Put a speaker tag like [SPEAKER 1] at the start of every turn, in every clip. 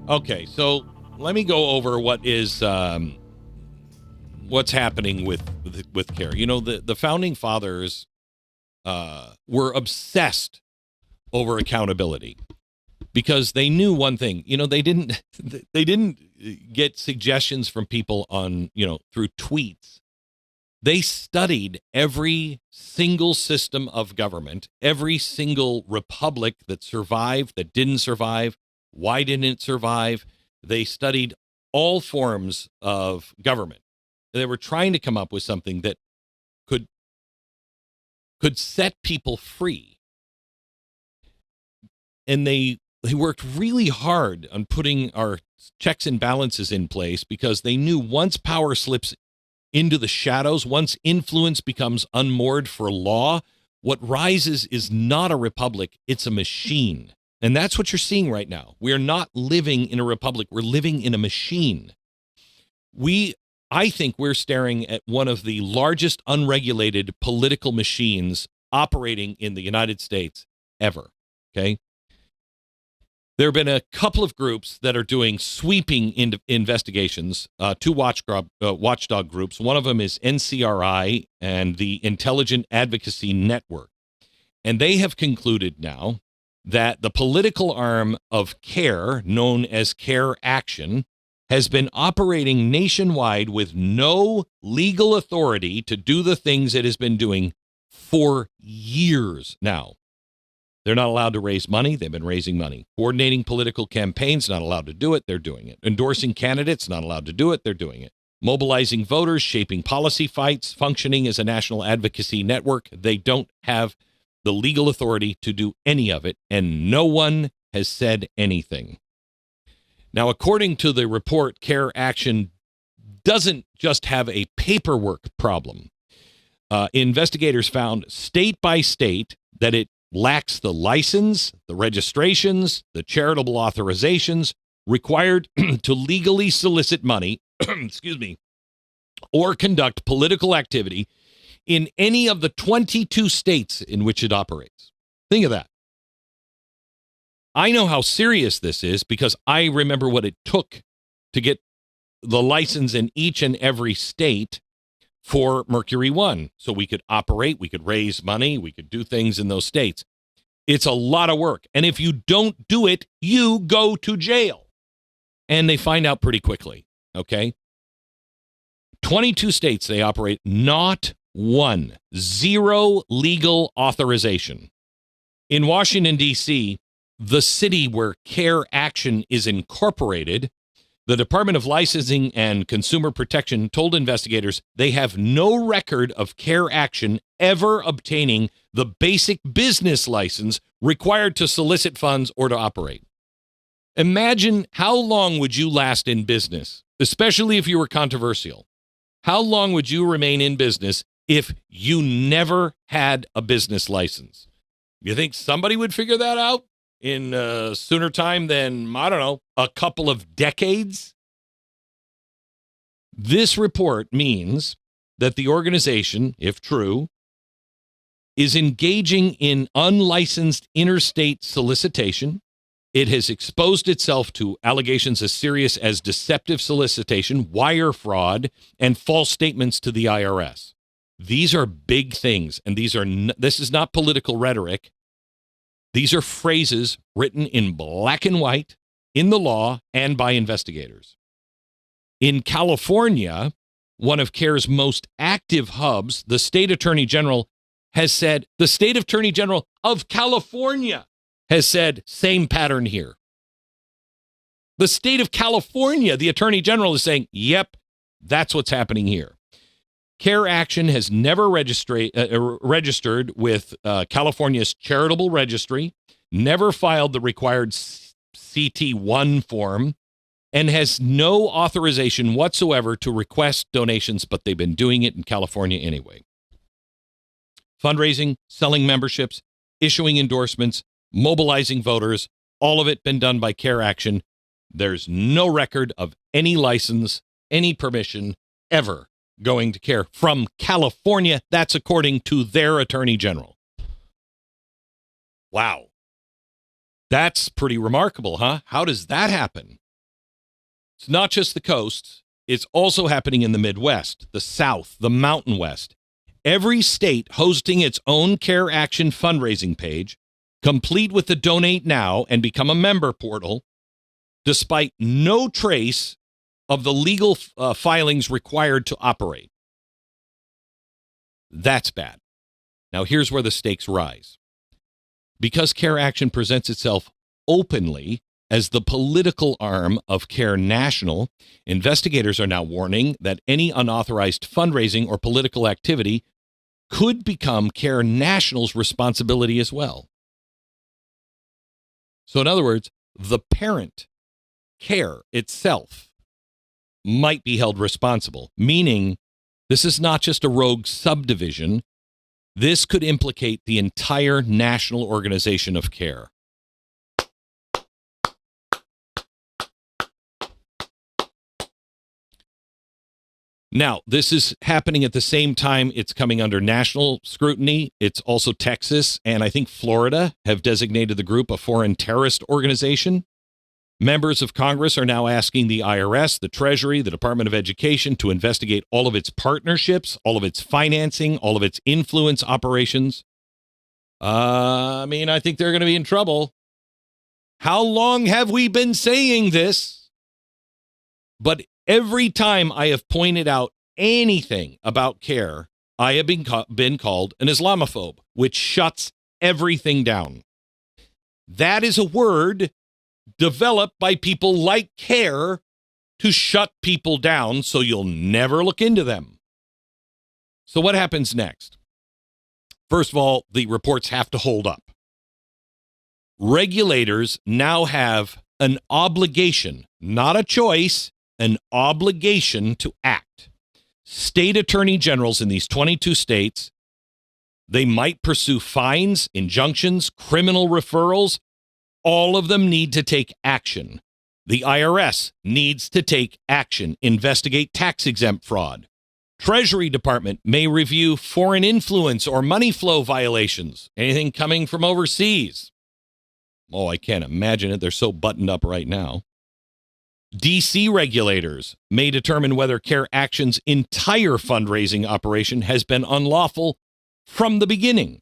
[SPEAKER 1] Okay, so let me go over what is what's happening with CAIR. You know, the founding fathers were obsessed over accountability because they knew one thing. You know, they didn't get suggestions from people on, through tweets. They studied every single system of government, every single republic that survived, that didn't survive. Why didn't it survive? They studied all forms of government. They were trying to come up with something that could set people free. And they worked really hard on putting our checks and balances in place because they knew once power slips into the shadows, once influence becomes unmoored for law, what rises is not a republic, it's a machine. And that's what you're seeing right now. We are not living in a republic. We're living in a machine. I think we're staring at one of the largest unregulated political machines operating in the United States ever. Okay. There have been a couple of groups that are doing sweeping investigations, two watchdog groups. One of them is NCRI and the Intelligent Advocacy Network. And they have concluded now that the political arm of CAIR, known as CAIR Action, has been operating nationwide with no legal authority to do the things it has been doing for years now. They're not allowed to raise money. They've been raising money. Coordinating political campaigns, not allowed to do it. They're doing it. Endorsing candidates, not allowed to do it. They're doing it. Mobilizing voters, shaping policy fights, functioning as a national advocacy network. They don't have the legal authority to do any of it, and no one has said anything. Now, according to the report, CAIR Action doesn't just have a paperwork problem. Investigators found state by state that it lacks the license, the registrations, the charitable authorizations required to legally solicit money, excuse me, or conduct political activity in any of the 22 states in which it operates. Think of that. I know how serious this is because I remember what it took to get the license in each and every state for Mercury One. So we could operate, we could raise money, we could do things in those states. It's a lot of work. And if you don't do it, you go to jail. And they find out pretty quickly, okay? 22 states they operate, not one, zero legal authorization. In Washington, D.C., the city where CAIR Action is incorporated, the Department of Licensing and Consumer Protection told investigators they have no record of CAIR Action ever obtaining the basic business license required to solicit funds or to operate. Imagine how long would you last in business, especially if you were controversial. How long would you remain in business if you never had a business license? You think somebody would figure that out in sooner time than, I don't know, a couple of decades? This report means that the organization, if true, is engaging in unlicensed interstate solicitation. It has exposed itself to allegations as serious as deceptive solicitation, wire fraud, and false statements to the IRS. These are big things, and this is not political rhetoric. These are phrases written in black and white in the law and by investigators. In California, one of CAIR's most active hubs, the state attorney general has said, the state attorney general of California has said, same pattern here. The state of California, the attorney general is saying, yep, that's what's happening here. CAIR Action has never registered with California's charitable registry, never filed the required CT1 form, and has no authorization whatsoever to request donations, but they've been doing it in California anyway. Fundraising, selling memberships, issuing endorsements, mobilizing voters, all of it been done by CAIR Action. There's no record of any license, any permission ever going to CAIR from California. That's according to their attorney general. Wow. That's pretty remarkable, huh? How does that happen? It's not just the coasts. It's also happening in the Midwest, the South, the Mountain West. Every state hosting its own CAIR Action fundraising page, complete with the Donate Now and Become a Member portal, despite no trace of the legal filings required to operate. That's bad. Now, here's where the stakes rise. Because CAIR Action presents itself openly as the political arm of CAIR National, investigators are now warning that any unauthorized fundraising or political activity could become CAIR National's responsibility as well. So in other words, the parent, CAIR itself, might be held responsible, meaning this is not just a rogue subdivision. This could implicate the entire national organization of CAIR. Now, this is happening at the same time it's coming under national scrutiny. It's also Texas and I think Florida have designated the group a foreign terrorist organization. Members of Congress are now asking the IRS, the Treasury, the Department of Education to investigate all of its partnerships, all of its financing, all of its influence operations. I think they're going to be in trouble. How long have we been saying this? But every time I have pointed out anything about CAIR, I have been called an Islamophobe, which shuts everything down. That is a word developed by people like CAIR to shut people down so you'll never look into them. So what happens next? First of all, the reports have to hold up. Regulators now have an obligation, not a choice, an obligation to act. State attorney generals in these 22 states, they might pursue fines, injunctions, criminal referrals. All of them need to take action. The IRS needs to take action, investigate tax-exempt fraud. Treasury Department may review foreign influence or money flow violations, anything coming from overseas. Oh, I can't imagine it. They're so buttoned up right now. D.C. regulators may determine whether CAIR Action's entire fundraising operation has been unlawful from the beginning.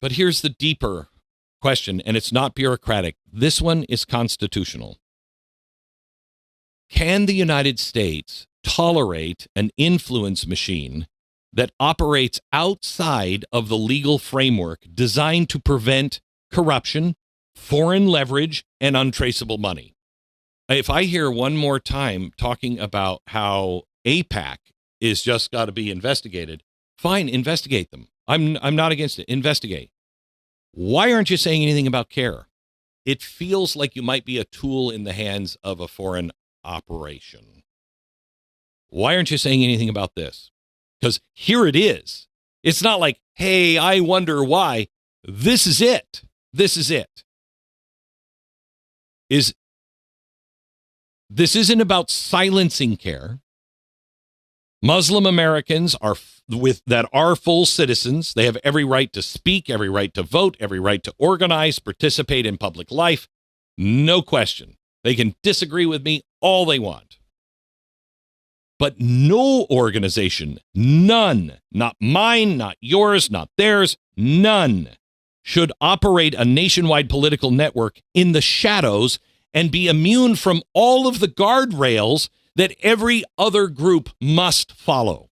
[SPEAKER 1] But here's the deeper question, and it's not bureaucratic. This one is constitutional. Can the United States tolerate an influence machine that operates outside of the legal framework designed to prevent corruption, foreign leverage, and untraceable money? If I hear one more time talking about how AIPAC is just got to be investigated, fine, investigate them. I'm not against it. Investigate. Why aren't you saying anything about CAIR? It feels like you might be a tool in the hands of a foreign operation. Why aren't you saying anything about this? Because here it is. It's not like, hey, I wonder why. This is it. This is it. This isn't about silencing CAIR. Muslim Americans are full citizens. They have every right to speak, every right to vote, every right to organize, participate in public life. No question. They can disagree with me all they want. But no organization, none, not mine, not yours, not theirs, none, should operate a nationwide political network in the shadows and be immune from all of the guardrails that every other group must follow.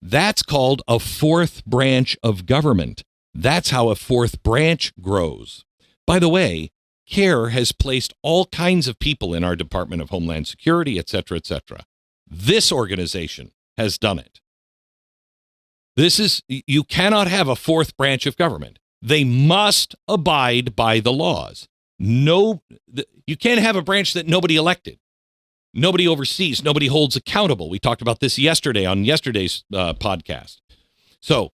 [SPEAKER 1] That's called a fourth branch of government. That's how a fourth branch grows. By the way, CAIR has placed all kinds of people in our Department of Homeland Security, et cetera, et cetera. This organization has done it. You cannot have a fourth branch of government. They must abide by the laws. You can't have a branch that nobody elected. Nobody oversees. Nobody holds accountable. We talked about this yesterday on yesterday's podcast. So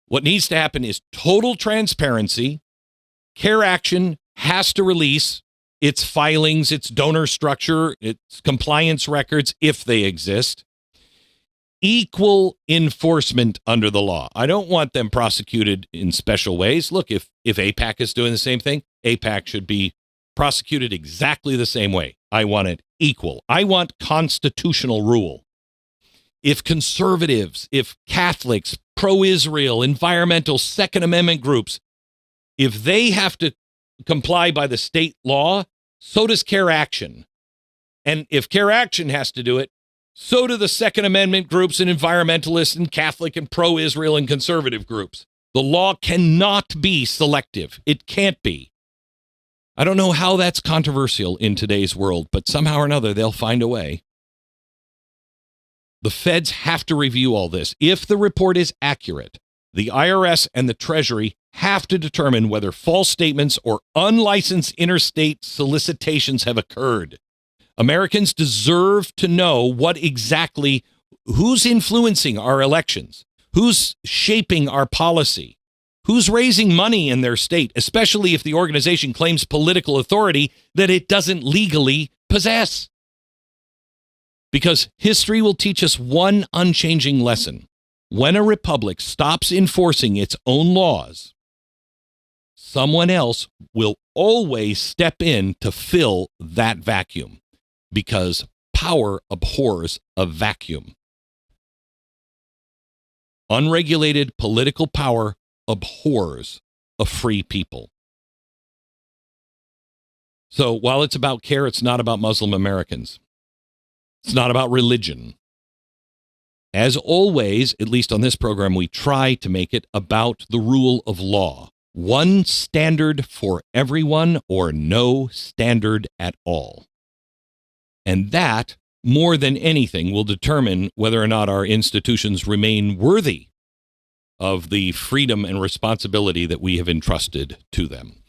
[SPEAKER 1] what needs to happen is total transparency. CAIR Action has to release its filings, its donor structure, its compliance records, if they exist. Equal enforcement under the law. I don't want them prosecuted in special ways. Look, if AIPAC is doing the same thing, AIPAC should be prosecuted exactly the same way. I want it equal. I want constitutional rule. If conservatives, if Catholics, pro-Israel, environmental, Second Amendment groups, if they have to comply by the state law, so does CAIR Action. And if CAIR Action has to do it, so do the Second Amendment groups and environmentalists and Catholic and pro-Israel and conservative groups. The law cannot be selective. It can't be. I don't know how that's controversial in today's world, but somehow or another, they'll find a way. The feds have to review all this. If the report is accurate, the IRS and the Treasury have to determine whether false statements or unlicensed interstate solicitations have occurred. Americans deserve to know who's influencing our elections, who's shaping our policy, who's raising money in their state, especially if the organization claims political authority that it doesn't legally possess. Because history will teach us one unchanging lesson. When a republic stops enforcing its own laws, someone else will always step in to fill that vacuum, because power abhors a vacuum. Unregulated political power abhors a free people. So while it's about CAIR, it's not about Muslim Americans. It's not about religion. As always, at least on this program, we try to make it about the rule of law. One standard for everyone or no standard at all. And that, more than anything, will determine whether or not our institutions remain worthy of the freedom and responsibility that we have entrusted to them.